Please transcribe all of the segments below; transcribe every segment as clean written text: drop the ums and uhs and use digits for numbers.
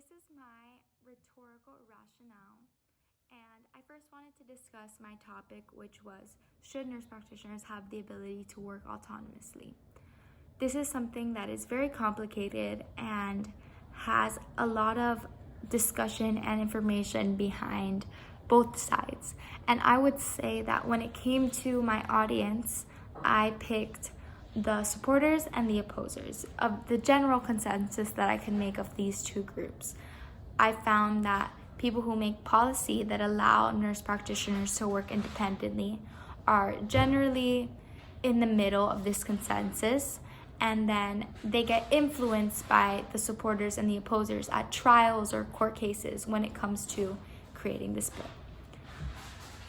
This is my rhetorical rationale, and I first wanted to discuss my topic, which was, should nurse practitioners have the ability to work autonomously? This is something that is very complicated and has a lot of discussion and information behind both sides. And I would say that when it came to my audience, I picked the supporters and the opposers of the general consensus that I can make of these two groups. I found that people who make policy that allow nurse practitioners to work independently are generally in the middle of this consensus, and then they get influenced by the supporters and the opposers at trials or court cases when it comes to creating this bill.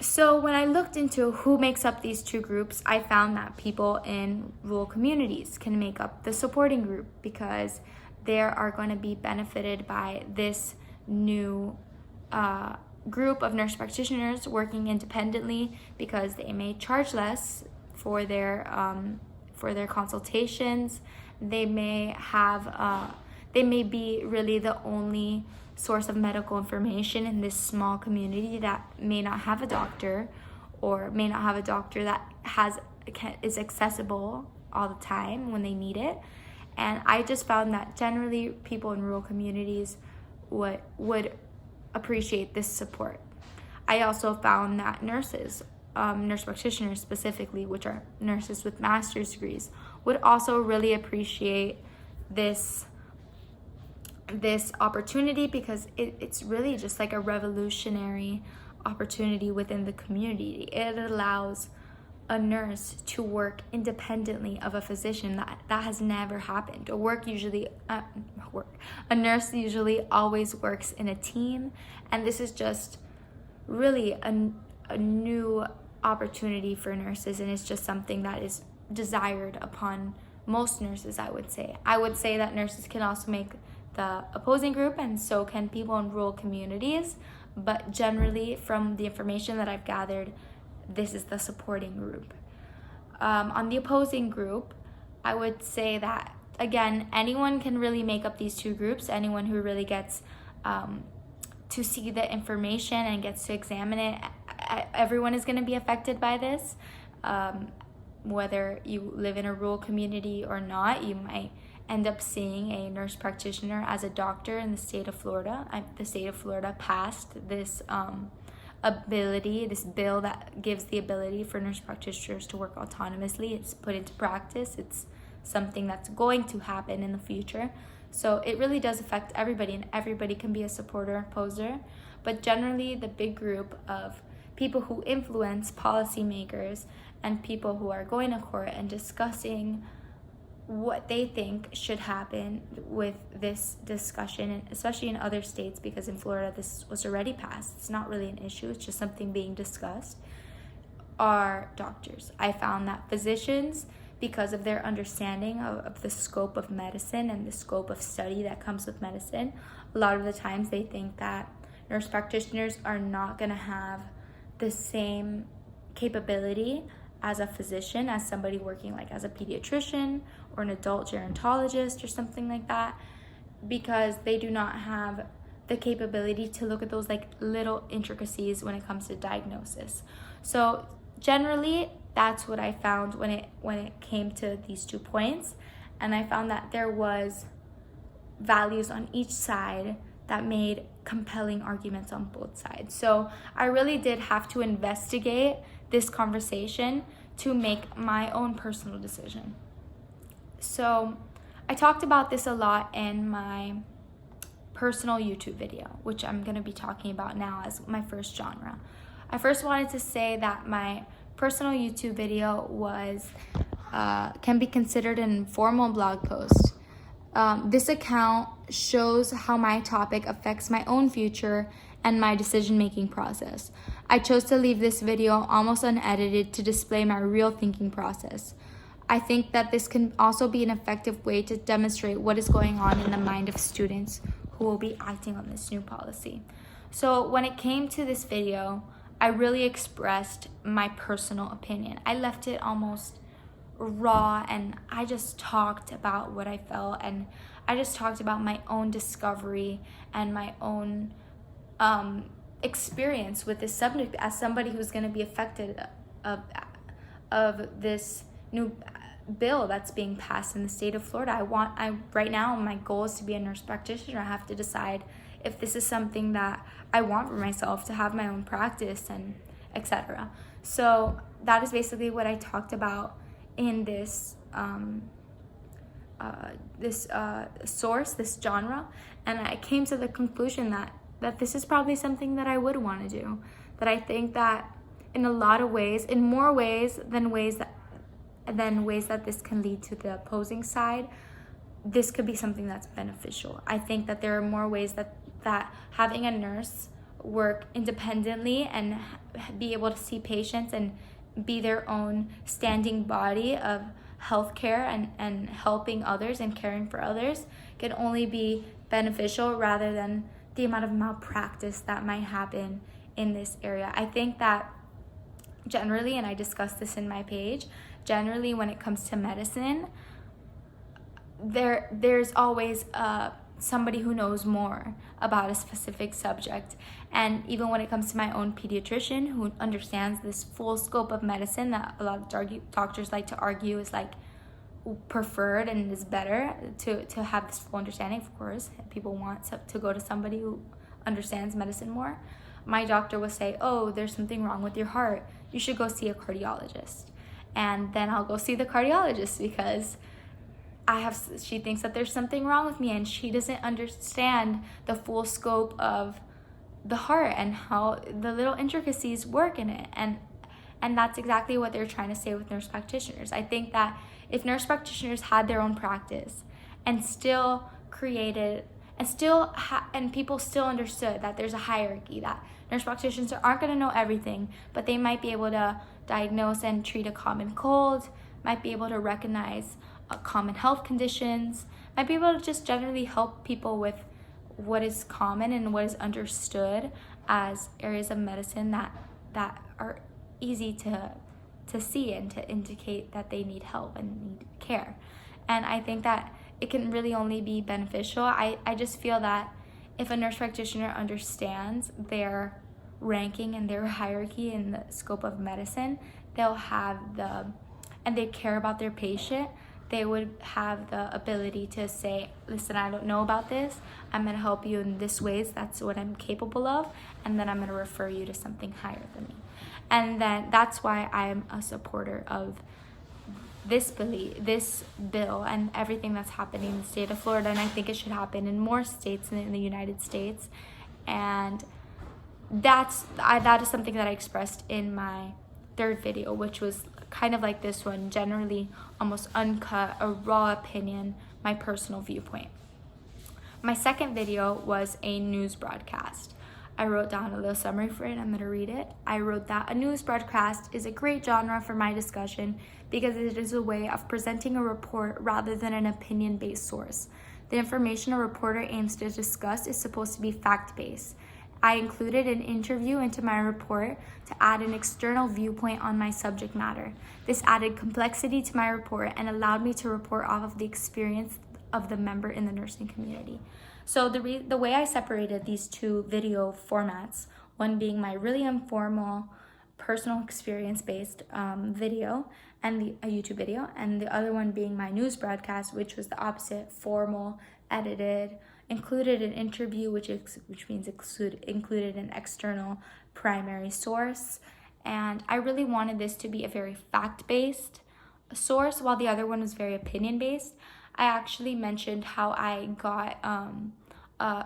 So when I looked into who makes up these two groups, I found that people in rural communities can make up the supporting group because they are going to be benefited by this new group of nurse practitioners working independently because they may charge less for their consultations. They may be really the only source of medical information in this small community that may not have a doctor, or may not have a doctor that is accessible all the time when they need it. And I just found that generally people in rural communities would appreciate this support. I also found that nurse practitioners specifically, which are nurses with master's degrees, would also really appreciate this opportunity because it's really just like a revolutionary opportunity within the community. It allows a nurse to work independently of a physician. That has never happened. A nurse usually always works in a team, and this is just really a new opportunity for nurses, and it's just something that is desired upon most nurses. I would say that nurses can also make the opposing group, and so can people in rural communities, but generally from the information that I've gathered, this is the supporting group. On the opposing group, I would say that again, anyone can really make up these two groups. Anyone who really gets to see the information and gets to examine it, everyone is going to be affected by this. Whether you live in a rural community or not, you might end up seeing a nurse practitioner as a doctor in the state of Florida. The state of Florida passed this this bill that gives the ability for nurse practitioners to work autonomously. It's put into practice. It's something that's going to happen in the future. So it really does affect everybody, and everybody can be a supporter, opposer. But generally, the big group of people who influence policymakers and people who are going to court and discussing what they think should happen with this discussion, and especially in other states, because in Florida this was already passed. It's not really an issue, it's just something being discussed, are doctors. I found that physicians, because of their understanding of the scope of medicine and the scope of study that comes with medicine, a lot of the times they think that nurse practitioners are not going to have the same capability as a physician, as somebody working like as a pediatrician or an adult gerontologist or something like that, because they do not have the capability to look at those like little intricacies when it comes to diagnosis. So generally, that's what I found when it came to these 2 points, and I found that there was values on each side that made compelling arguments on both sides. So I really did have to investigate this conversation to make my own personal decision. So I talked about this a lot in my personal YouTube video, which I'm going to be talking about now as my first genre. I first wanted to say that my personal YouTube video can be considered an informal blog post. This account shows how my topic affects my own future and my decision-making process. I chose to leave this video almost unedited to display my real thinking process. I think that this can also be an effective way to demonstrate what is going on in the mind of students who will be acting on this new policy. So when it came to this video, I really expressed my personal opinion. I left it almost raw, and I just talked about what I felt, and I just talked about my own discovery and my own experience with this subject as somebody who's going to be affected of this new bill that's being passed in the state of Florida. Right now my goal is to be a nurse practitioner. I have to decide if this is something that I want for myself, to have my own practice and etc. So that is basically what I talked about in this source, this genre, and I came to the conclusion that this is probably something that I would want to do. That I think that in a lot of ways, in more ways than ways that this can lead to the opposing side, this could be something that's beneficial. I think that there are more ways that having a nurse work independently and be able to see patients and be their own standing body of healthcare and helping others and caring for others can only be beneficial rather than the amount of malpractice that might happen in this area. I think that generally, and I discussed this in my page, generally when it comes to medicine, there's always somebody who knows more about a specific subject. And even when it comes to my own pediatrician who understands this full scope of medicine that a lot of doctors like to argue is like preferred and is better to have this full understanding. Of course, people want to go to somebody who understands medicine more. My doctor will say, oh, there's something wrong with your heart, you should go see a cardiologist. And then I'll go see the cardiologist because she thinks that there's something wrong with me and she doesn't understand the full scope of the heart and how the little intricacies work in it. And that's exactly what they're trying to say with nurse practitioners. I think that if nurse practitioners had their own practice and still created and people still understood that there's a hierarchy, that nurse practitioners aren't going to know everything, but they might be able to diagnose and treat a common cold, might be able to recognize common health conditions, might be able to just generally help people with what is common and what is understood as areas of medicine that are easy to see and to indicate that they need help and need care. And I think that it can really only be beneficial. I just feel that if a nurse practitioner understands their ranking and their hierarchy in the scope of medicine, and they care about their patient, they would have the ability to say, listen, I don't know about this, I'm going to help you in this ways, that's what I'm capable of, and then I'm going to refer you to something higher than me. And then that's why I'm a supporter of this bill and everything that's happening in the state of Florida, and I think it should happen in more states in the United States. And that is something that I expressed in my third video, which was kind of like this one, generally almost uncut, a raw opinion, my personal viewpoint. My second video was a news broadcast. I wrote down a little summary for it. I'm going to read it. I wrote that a news broadcast is a great genre for my discussion because it is a way of presenting a report rather than an opinion-based source. The information a reporter aims to discuss is supposed to be fact-based. I included an interview into my report to add an external viewpoint on my subject matter. This added complexity to my report and allowed me to report off of the experience of the member in the nursing community. So the way I separated these two video formats, one being my really informal, personal experience-based video and a YouTube video, and the other one being my news broadcast, which was the opposite, formal, edited, included an interview, which means included an external primary source. And I really wanted this to be a very fact-based source, while the other one was very opinion-based. I actually mentioned how I got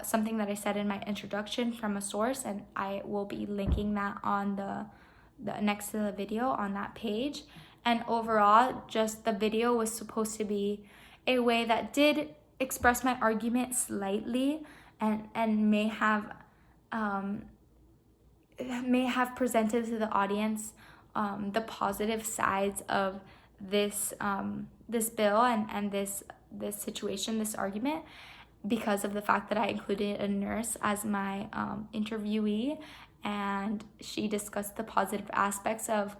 something that I said in my introduction from a source, and I will be linking that on the next to the video on that page. And overall, just the video was supposed to be a way that did express my argument slightly and may have presented to the audience the positive sides of this bill and this situation, this argument, because of the fact that I included a nurse as my interviewee, and she discussed the positive aspects of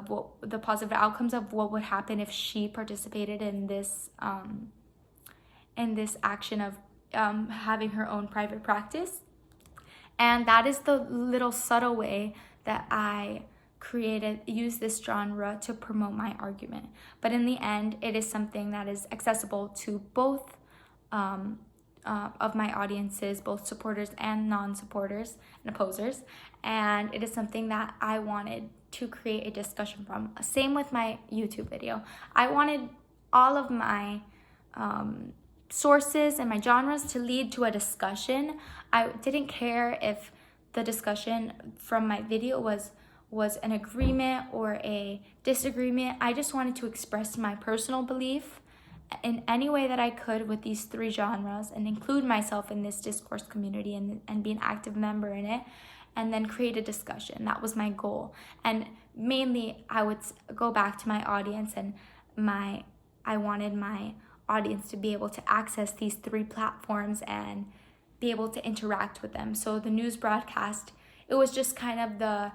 what the positive outcomes of what would happen if she participated in in this action of having her own private practice. And that is the little subtle way that I use this genre to promote my argument. But in the end, it is something that is accessible to both of my audiences, both supporters and non-supporters and opposers. And it is something that I wanted to create a discussion from. Same with my YouTube video. I wanted all of my sources and my genres to lead to a discussion. I didn't care if the discussion from my video was an agreement or a disagreement. I just wanted to express my personal belief in any way that I could with these three genres and include myself in this discourse community and be an active member in it, and then create a discussion. That was my goal. And mainly I would go back to my audience, and I wanted my audience to be able to access these three platforms and be able to interact with them. So the news broadcast, it was just kind of the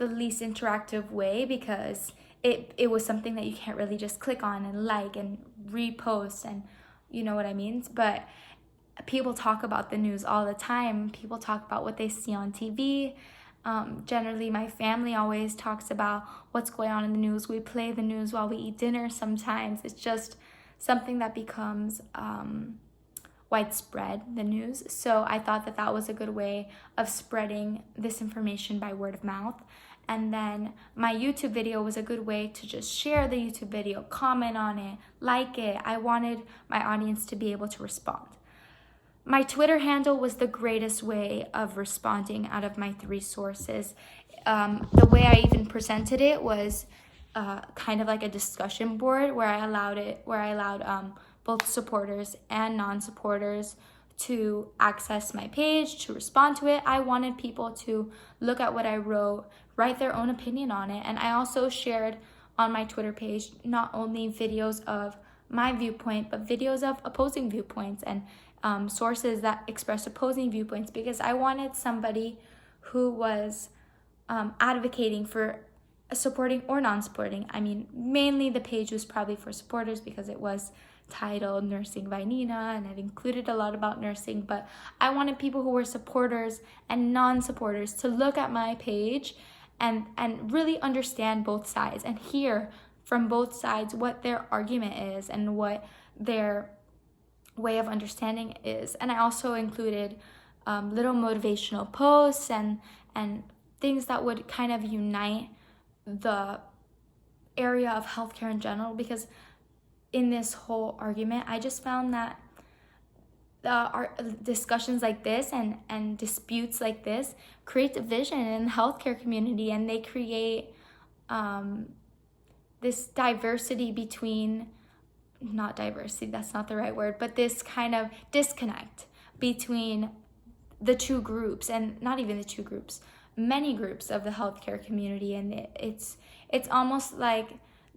least interactive way, because it was something that you can't really just click on and like and repost, and you know what I mean. But people talk about the news all the time. People talk about what they see on TV. Generally, my family always talks about what's going on in the news. We play the news while we eat dinner sometimes. It's just something that becomes widespread, the news. So I thought that that was a good way of spreading this information by word of mouth. And then my YouTube video was a good way to just share the YouTube video, comment on it, like it. I wanted my audience to be able to respond. My Twitter handle was the greatest way of responding out of my three sources. The way I even presented it was kind of like a discussion board where I allowed both supporters and non-supporters to access my page, to respond to it. I wanted people to look at what I wrote, write their own opinion on it. And I also shared on my Twitter page not only videos of my viewpoint, but videos of opposing viewpoints and sources that express opposing viewpoints, because I wanted somebody who was advocating for supporting or non-supporting. I mean, mainly the page was probably for supporters because it was titled Nursing by Nina and it included a lot about nursing, but I wanted people who were supporters and non-supporters to look at my page and really understand both sides and hear from both sides what their argument is and what their way of understanding is. And I also included little motivational posts and things that would kind of unite the area of healthcare in general, because in this whole argument, I just found that our discussions like this and disputes like this create division in the healthcare community, and they create this diversity between, not diversity, that's not the right word, but this kind of disconnect between the two groups, and not even the two groups, many groups of the healthcare community. And it's almost like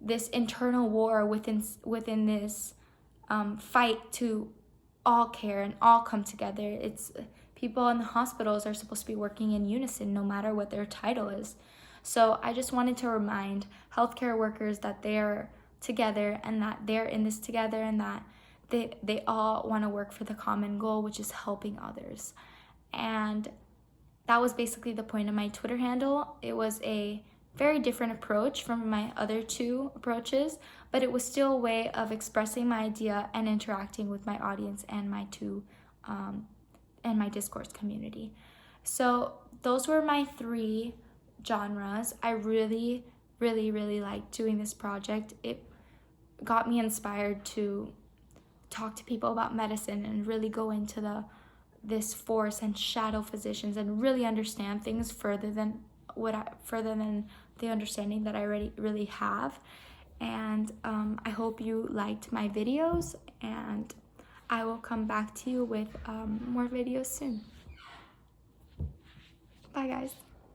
this internal war within this fight to all care and all come together. It's people in the hospitals are supposed to be working in unison no matter what their title is. So I just wanted to remind healthcare workers that they're together and that they're in this together, and that they all want to work for the common goal, which is helping others. And that was basically the point of my Twitter handle. It was a very different approach from my other two approaches, but it was still a way of expressing my idea and interacting with my audience and my discourse community. So those were my three genres. I really, really, really liked doing this project. It got me inspired to talk to people about medicine and really go into this force and shadow physicians and really understand things further than the understanding that I really have. And I hope you liked my videos, and I will come back to you with more videos soon. Bye guys.